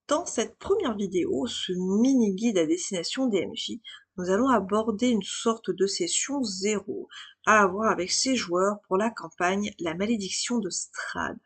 Dans cette première vidéo, ce mini guide à destination des MJ, nous allons aborder une sorte de session zéro à avoir avec ses joueurs pour la campagne La Malédiction de Strahd.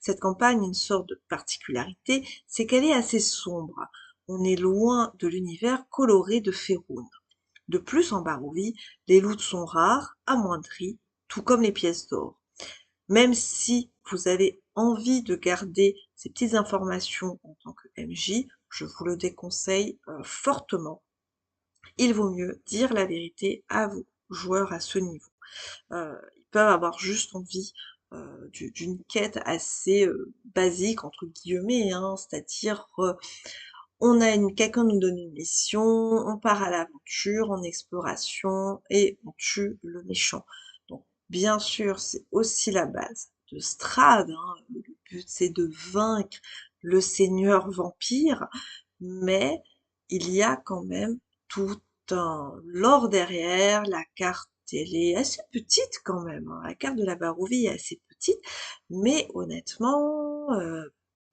Cette campagne a une sorte de particularité, c'est qu'elle est assez sombre. On est loin de l'univers coloré de Faerûn. De plus, en Barovie, les loots sont rares, amoindris, tout comme les pièces d'or. Même si vous avez envie de garder ces petites informations en tant que MJ, je vous le déconseille fortement. Il vaut mieux dire la vérité à vos joueurs à ce niveau. Ils peuvent avoir juste envie d'une quête assez basique, entre guillemets, hein, c'est-à-dire quelqu'un nous donne une mission, on part à l'aventure, en exploration, et on tue le méchant. Donc, bien sûr, c'est aussi la base de Strahd, hein. Le but, c'est de vaincre le seigneur vampire, mais il y a quand même tout un lore derrière. La carte, elle est assez petite quand même, hein. La carte de la Barovie est assez petite, mais honnêtement,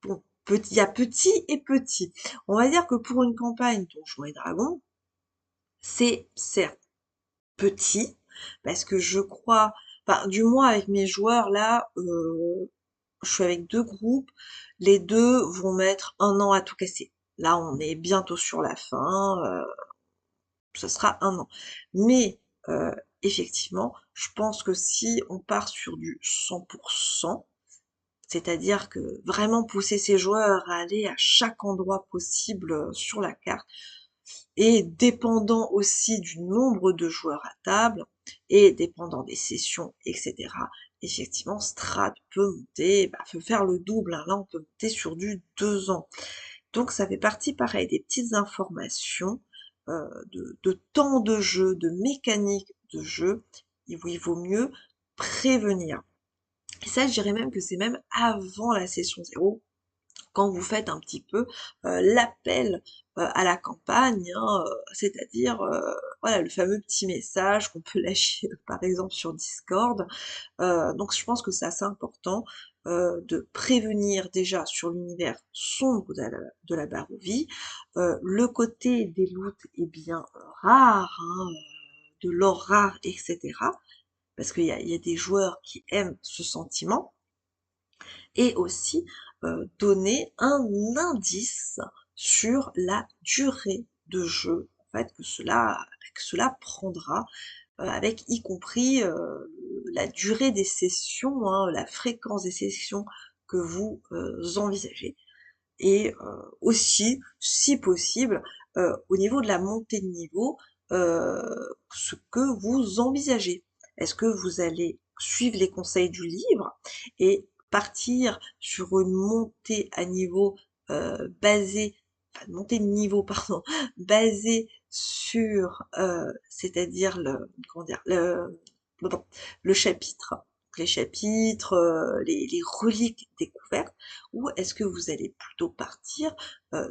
bon, il y a petit et petit. On va dire que pour une campagne Donjons et Dragons, c'est certes petit, parce que je crois, enfin, du moins avec mes joueurs là, je suis avec deux groupes, les deux vont mettre 1 an à tout casser. Là, on est bientôt sur la fin, ce sera 1 an. Mais effectivement, je pense que si on part sur du 100%, c'est-à-dire que vraiment pousser ses joueurs à aller à chaque endroit possible sur la carte, et dépendant aussi du nombre de joueurs à table, et dépendant des sessions, etc. Effectivement, Strahd peut monter, peut faire le double, hein. Là on peut monter sur du 2 ans. Donc ça fait partie pareil des petites informations de temps de jeu, de mécanique de jeu, où il vaut mieux prévenir. Et ça, je dirais même que c'est même avant la session zéro, quand vous faites un petit peu l'appel à la campagne, hein, c'est-à-dire voilà, le fameux petit message qu'on peut lâcher par exemple sur Discord. Donc je pense que c'est assez important de prévenir déjà sur l'univers sombre de la Barovie. Le côté des loots est bien rare, hein, de l'or rare, etc. Parce qu'il y a des joueurs qui aiment ce sentiment, et aussi donner un indice sur la durée de jeu en fait que cela prendra, avec y compris la durée des sessions, hein, la fréquence des sessions que vous envisagez, et aussi, si possible, au niveau de la montée de niveau, ce que vous envisagez. Est-ce que vous allez suivre les conseils du livre et partir sur une montée à niveau basée, enfin une montée de niveau, pardon, basée sur, c'est-à-dire comment dire, le chapitre, les chapitres, les reliques découvertes, ou est-ce que vous allez plutôt partir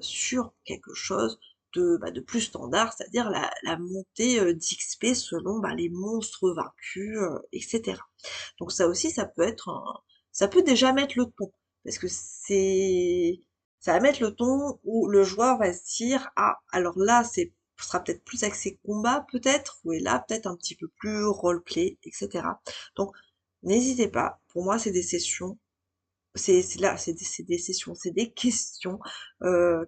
sur quelque chose de plus standard, c'est-à-dire la montée d'XP selon les monstres vaincus, etc. Donc ça aussi, ça peut déjà mettre le ton, parce que ça va mettre le ton où le joueur va se dire, ah, alors là, ce sera peut-être plus axé combat, peut-être, ou est là, peut-être un petit peu plus roleplay, etc. Donc, n'hésitez pas, pour moi, c'est des sessions, c'est des sessions, c'est des questions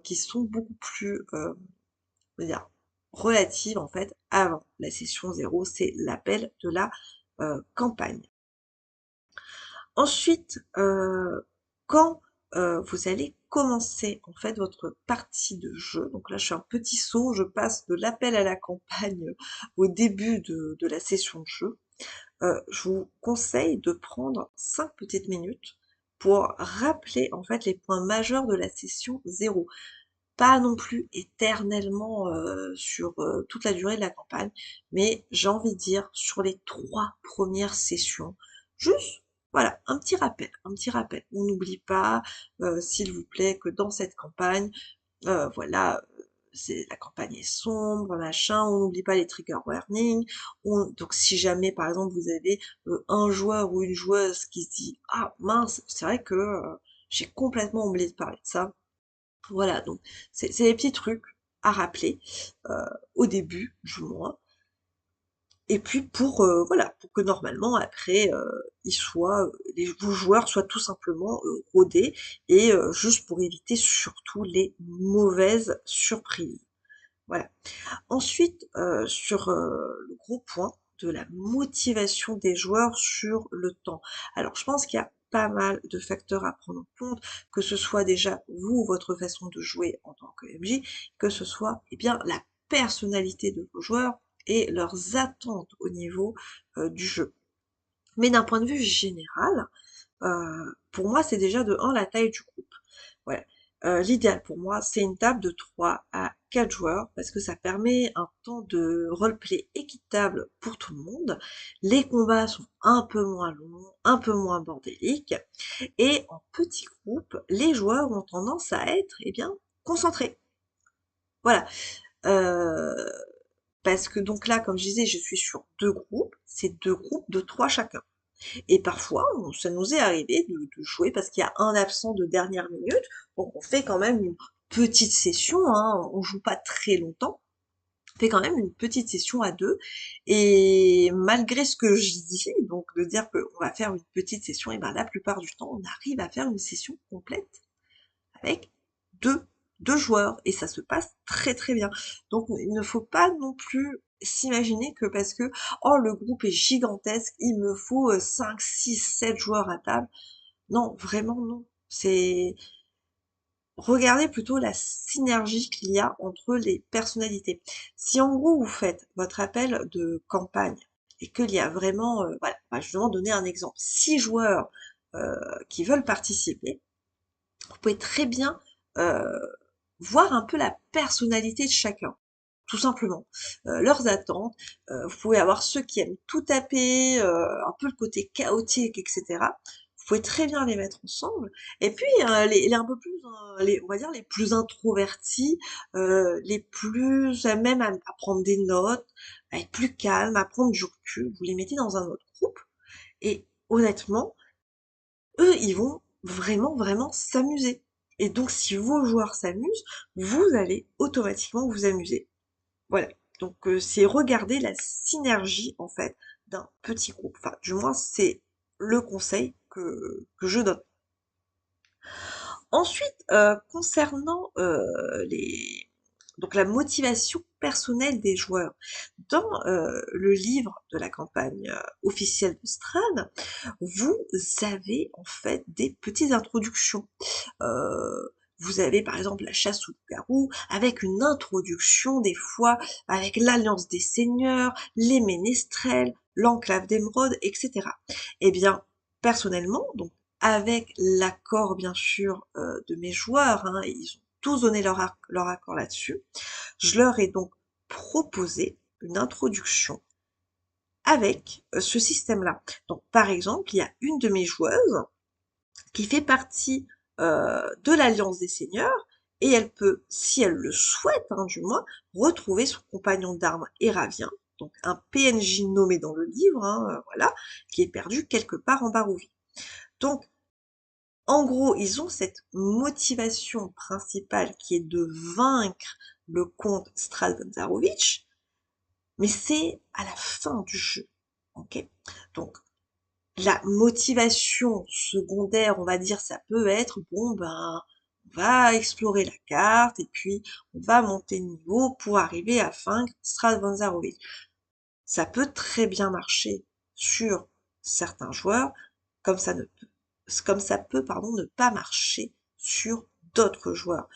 qui sont beaucoup plus, on va dire, relatives, en fait, avant la session zéro, c'est l'appel de la campagne. Ensuite, quand vous allez commencer en fait votre partie de jeu, donc là je fais un petit saut, je passe de l'appel à la campagne au début de la session de jeu, je vous conseille de prendre 5 petites minutes pour rappeler en fait les points majeurs de la session zéro. Pas non plus éternellement sur toute la durée de la campagne, mais j'ai envie de dire sur les 3 premières sessions. Juste, voilà, un petit rappel, un petit rappel. On n'oublie pas, s'il vous plaît, que dans cette campagne, voilà, la campagne est sombre, machin, on n'oublie pas les trigger warnings. Donc si jamais, par exemple, vous avez un joueur ou une joueuse qui se dit « Ah mince, c'est vrai que j'ai complètement oublié de parler de ça », Voilà, donc c'est des petits trucs à rappeler, au début du mois et puis pour, voilà, pour que normalement après, ils soient, les vos joueurs soient tout simplement, rodés et juste pour éviter surtout les mauvaises surprises. Voilà. Ensuite, sur, le gros point de la motivation des joueurs sur le temps. Alors je pense qu'il y a pas mal de facteurs à prendre en compte, que ce soit déjà vous, votre façon de jouer en tant que MJ, que ce soit, eh bien, la personnalité de vos joueurs et leurs attentes au niveau, du jeu. Mais d'un point de vue général, pour moi, c'est déjà de 1 la taille du groupe. Voilà. L'idéal pour moi, c'est une table de 3 à 4 joueurs parce que ça permet un temps de roleplay équitable pour tout le monde. Les combats sont un peu moins longs, un peu moins bordéliques et en petit groupe, les joueurs ont tendance à être, eh bien, concentrés. Voilà. Heu, Parce que donc là, comme je disais, je suis sur 2 groupes, c'est 2 groupes de 3 chacun. Et parfois, ça nous est arrivé de jouer parce qu'il y a un absent de dernière minute, donc on fait quand même une petite session, hein, on joue pas très longtemps, on fait quand même une petite session à 2 et malgré ce que je dis, donc de dire qu'on va faire une petite session, et ben la plupart du temps, on arrive à faire une session complète avec deux, deux joueurs et ça se passe très très bien. Donc il ne faut pas non plus s'imaginer que parce que oh le groupe est gigantesque, il me faut 5, 6, 7 joueurs à table. Non, vraiment non. C'est regardez plutôt la synergie qu'il y a entre les personnalités. Si en gros vous faites votre appel de campagne et qu'il y a vraiment, voilà, on va justement donner un exemple, 6 joueurs qui veulent participer, vous pouvez très bien euh, voir un peu la personnalité de chacun, tout simplement. Leurs attentes. Vous pouvez avoir ceux qui aiment tout taper, un peu le côté chaotique, etc. Vous pouvez très bien les mettre ensemble. Et puis les un peu plus, on va dire les plus introvertis, les plus à même à prendre des notes, à être plus calmes, à prendre du recul. Vous les mettez dans un autre groupe. Et honnêtement, eux, ils vont vraiment, vraiment s'amuser. Et donc, si vos joueurs s'amusent, vous allez automatiquement vous amuser. Voilà. Donc, c'est regarder la synergie, en fait, d'un petit groupe. Enfin, du moins, c'est le conseil que je donne. Ensuite, concernant donc la motivation personnelle des joueurs. Dans le livre de la campagne officielle de Strad, vous avez en fait des petites introductions. Vous avez par exemple la chasse au loup-garou avec une introduction des fois avec l'Alliance des Seigneurs, les Ménestrels, l'Enclave d'Émeraude, etc. Eh bien, personnellement, donc avec l'accord bien sûr de mes joueurs, hein, ils ont tous donné leur accord là-dessus, je leur ai donc proposé une introduction avec ce système-là. Donc par exemple, il y a une de mes joueuses qui fait partie de l'Alliance des Seigneurs et elle peut, si elle le souhaite, hein, du moins, retrouver son compagnon d'armes Eravien, donc un PNJ nommé dans le livre, hein, voilà, qui est perdu quelque part en Barovie. Donc, en gros, ils ont cette motivation principale qui est de vaincre le comte Strad Zarovich, mais c'est à la fin du jeu. Ok. Donc, la motivation secondaire, on va dire, ça peut être, bon, ben, on va explorer la carte et puis on va monter de niveau pour arriver à vaincre Strad Ça peut très bien marcher sur certains joueurs, comme ça ne peut, comme ça peut, pardon, ne pas marcher sur d'autres joueurs.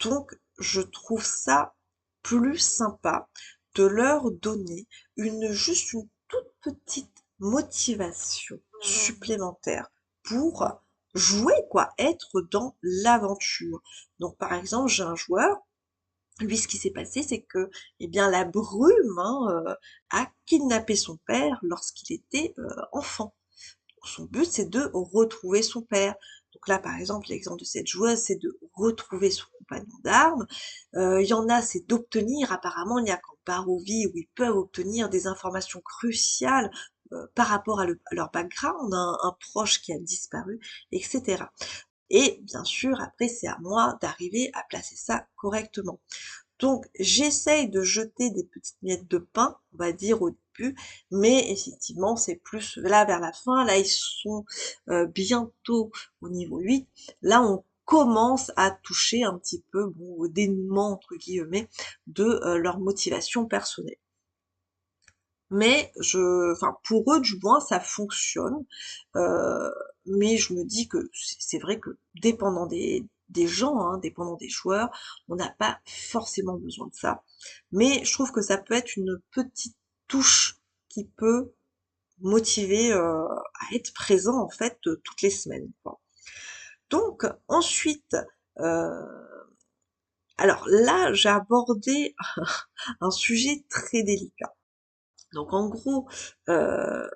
Donc, je trouve ça plus sympa de leur donner juste une toute petite motivation supplémentaire pour jouer, quoi, être dans l'aventure. Donc, par exemple, j'ai un joueur, lui, ce qui s'est passé, c'est que, eh bien, la brume, hein, a kidnappé son père lorsqu'il était enfant. Son but, c'est de retrouver son père. Donc là, par exemple, l'exemple de cette joueuse, c'est de retrouver son compagnon d'armes. Il y en a, c'est d'obtenir, apparemment, il n'y a qu'en Barovie où ils peuvent obtenir des informations cruciales par rapport à leur background, un proche qui a disparu, etc. Et bien sûr, après, c'est à moi d'arriver à placer ça correctement. Donc, j'essaye de jeter des petites miettes de pain, on va dire au début, mais effectivement, c'est plus là vers la fin. Là, ils sont bientôt au niveau 8. Là, on commence à toucher un petit peu bon, au dénouement, entre guillemets, de leur motivation personnelle. Mais enfin, pour eux, du moins, ça fonctionne. Euh, mais je me dis que c'est vrai que dépendant des gens, hein, dépendant des joueurs, on n'a pas forcément besoin de ça. Mais je trouve que ça peut être une petite touche qui peut motiver à être présent en fait toutes les semaines, quoi. Donc ensuite, euh, alors là, j'ai abordé un sujet très délicat. Donc en gros, euh,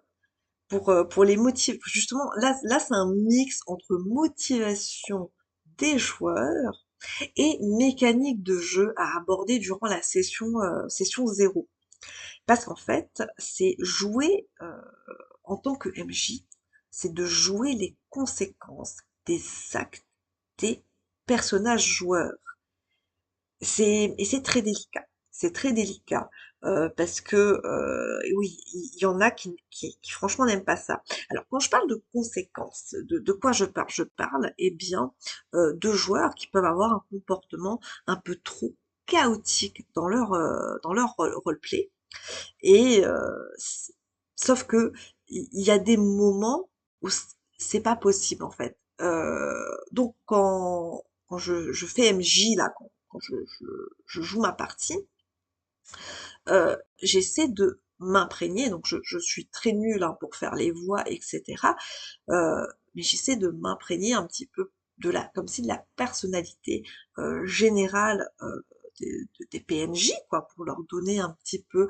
pour les motifs, justement, là c'est un mix entre motivation des joueurs et mécanique de jeu à aborder durant la session 0. Parce qu'en fait, c'est jouer en tant que MJ, c'est de jouer les conséquences des actes des personnages joueurs. C'est très délicat. C'est très délicat parce que oui, il y en a qui franchement n'aiment pas ça. Alors quand je parle de conséquences, de quoi je parle? Je parle eh bien de joueurs qui peuvent avoir un comportement un peu trop chaotique dans leur roleplay et sauf que il y a des moments où c'est pas possible en fait. Donc quand je fais MJ là, quand je joue ma partie, j'essaie de m'imprégner. Donc je suis très nulle hein, pour faire les voix, etc. Mais j'essaie de m'imprégner un petit peu comme si de la personnalité générale des PNJ, quoi, pour leur donner un petit peu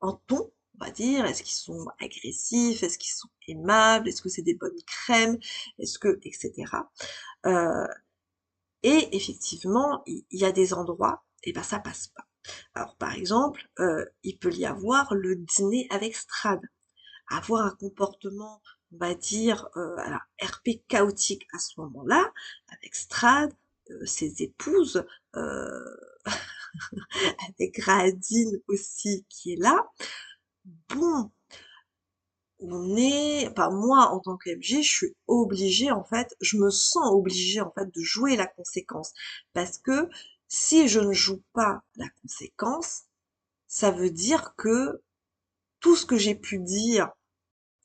un ton, on va dire. Est-ce qu'ils sont agressifs? Est-ce qu'ils sont aimables? Est-ce que c'est des bonnes crèmes? Est-ce que, etc. Euh, et effectivement, il y a des endroits, et ben ça passe pas. Alors par exemple, il peut y avoir le dîner avec Strad, avoir un comportement, on va dire, alors RP chaotique à ce moment-là, avec Strad, ses épouses, avec Radine aussi qui est là. Bon, enfin moi en tant qu'MG, je suis obligée en fait, je me sens obligée en fait de jouer la conséquence, parce que si je ne joue pas la conséquence, ça veut dire que tout ce que j'ai pu dire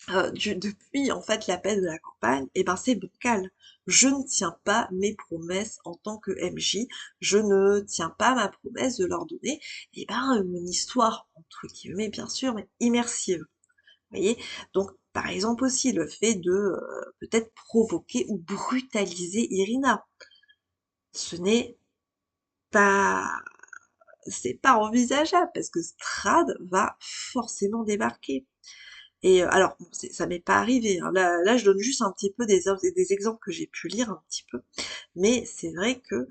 depuis en fait l'appel de la campagne, et ben c'est bancal. Je ne tiens pas mes promesses en tant que MJ, je ne tiens pas ma promesse de leur donner et ben une histoire entre guillemets bien sûr, mais immersive. Vous voyez? Donc par exemple aussi le fait de peut-être provoquer ou brutaliser Irina. Ce n'est pas c'est pas envisageable parce que Strad va forcément débarquer. Et alors, bon, ça m'est pas arrivé, hein. Là, je donne juste un petit peu des exemples que j'ai pu lire un petit peu. Mais c'est vrai que,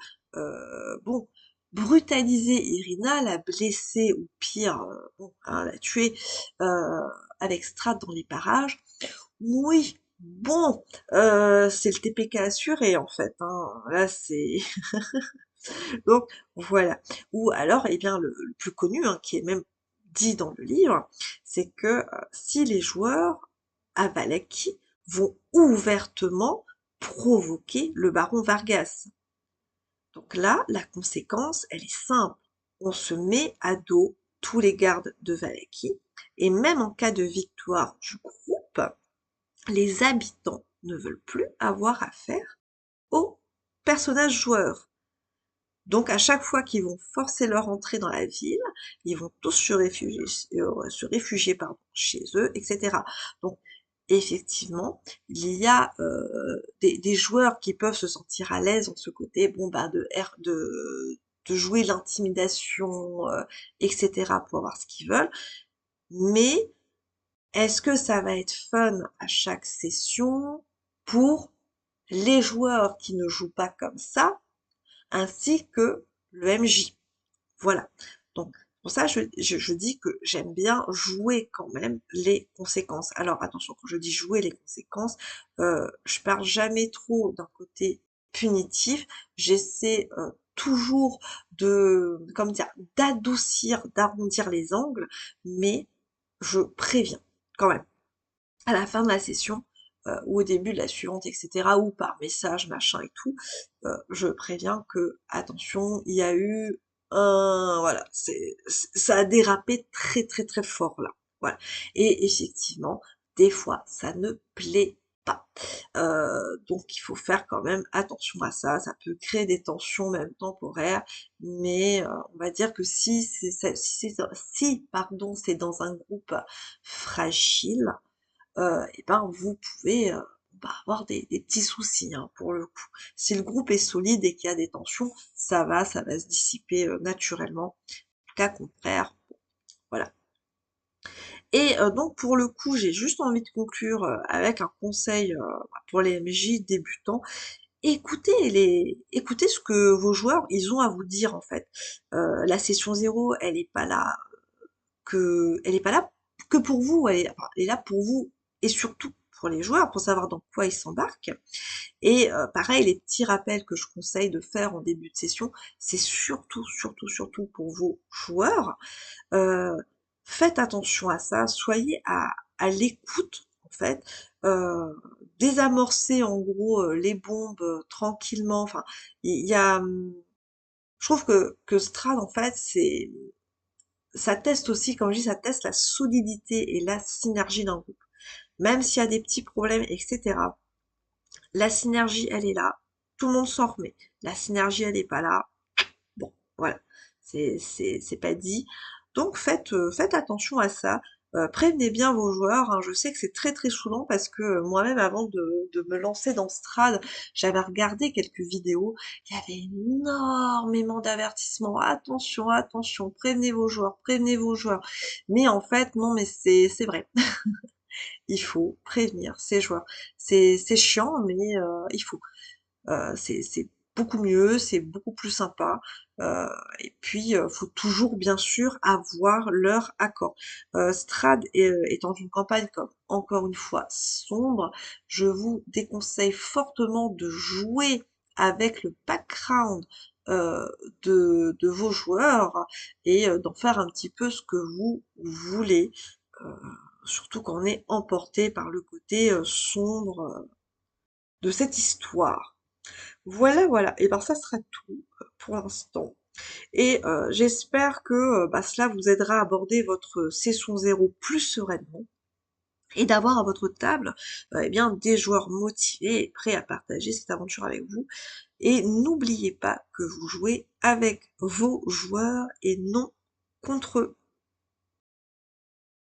bon, brutaliser Irina, la blesser ou pire, bon, hein, la tuer avec Strat dans les parages, oui, bon, c'est le TPK assuré en fait, hein. Là, c'est donc voilà. Ou alors, eh bien, le plus connu, hein, qui est même dit dans le livre, c'est que si les joueurs à Valaki vont ouvertement provoquer le baron Vargas. Donc là, la conséquence, elle est simple. On se met à dos tous les gardes de Valaki, et même en cas de victoire du groupe, les habitants ne veulent plus avoir affaire aux personnages joueurs. Donc à chaque fois qu'ils vont forcer leur entrée dans la ville, ils vont tous se réfugier pardon, chez eux, etc. Donc effectivement, il y a des joueurs qui peuvent se sentir à l'aise en ce côté, bon bah de jouer l'intimidation, etc. pour avoir ce qu'ils veulent. Mais est-ce que ça va être fun à chaque session pour les joueurs qui ne jouent pas comme ça, ainsi que le MJ? Voilà. Donc, Pour ça, je dis que j'aime bien jouer quand même les conséquences. Alors attention, quand je dis jouer les conséquences, je parle jamais trop d'un côté punitif. J'essaie, toujours de comment dire? D'adoucir, d'arrondir les angles, mais je préviens quand même. À la fin de la session, ou au début de la suivante et cetera, ou par message, machin et tout, je préviens que attention, il y a eu un voilà, ça a dérapé très, très, très fort là. Voilà. Et effectivement, des fois, ça ne plaît pas. Donc il faut faire quand même attention à ça. Ça peut créer des tensions même temporaires, mais on va dire que si pardon, c'est dans un groupe fragile, et ben vous pouvez, bah, avoir des petits soucis, hein, pour le coup. Si le groupe est solide et qu'il y a des tensions, ça va se dissiper, naturellement. Cas contraire, voilà. Et donc pour le coup, j'ai juste envie de conclure, avec un conseil, bah, pour les MJ débutants. Écoutez ce que vos joueurs, ils ont à vous dire, en fait. La session 0, elle est pas là que pour vous, elle est là pour vous et surtout pour les joueurs, pour savoir dans quoi ils s'embarquent. Et pareil, les petits rappels que je conseille de faire en début de session, c'est surtout, surtout, surtout pour vos joueurs. Heu, Faites attention à ça, soyez à l'écoute, en fait, désamorcez en gros, les bombes, tranquillement. Enfin, il y a, je trouve que Strad, en fait, ça teste aussi, comme je dis, ça teste la solidité et la synergie d'un groupe. Même s'il y a des petits problèmes, etc., la synergie, elle est là, tout le monde s'en remet. La synergie, elle est pas là, bon, voilà, c'est pas dit. Donc faites attention à ça. Prévenez bien vos joueurs, hein. Je sais que c'est très très saoulant parce que moi-même avant de me lancer dans Strad, j'avais regardé quelques vidéos, il y avait énormément d'avertissements. Attention, attention, prévenez vos joueurs, prévenez vos joueurs. Mais en fait, non, mais c'est vrai. Il faut prévenir ses joueurs. C'est chiant, mais il faut. C'est beaucoup mieux, c'est beaucoup plus sympa. Et puis, faut toujours bien sûr avoir leur accord. Strad étant une campagne comme encore une fois sombre, je vous déconseille fortement de jouer avec le background euh, de vos joueurs et d'en faire un petit peu ce que vous voulez. Euh, Surtout quand on est emporté par le côté sombre de cette histoire. Voilà, voilà. Et ben ça sera tout pour l'instant. Et j'espère que bah, cela vous aidera à aborder votre session 0 plus sereinement et d'avoir à votre table eh bien des joueurs motivés et prêts à partager cette aventure avec vous. Et n'oubliez pas que vous jouez avec vos joueurs et non contre eux.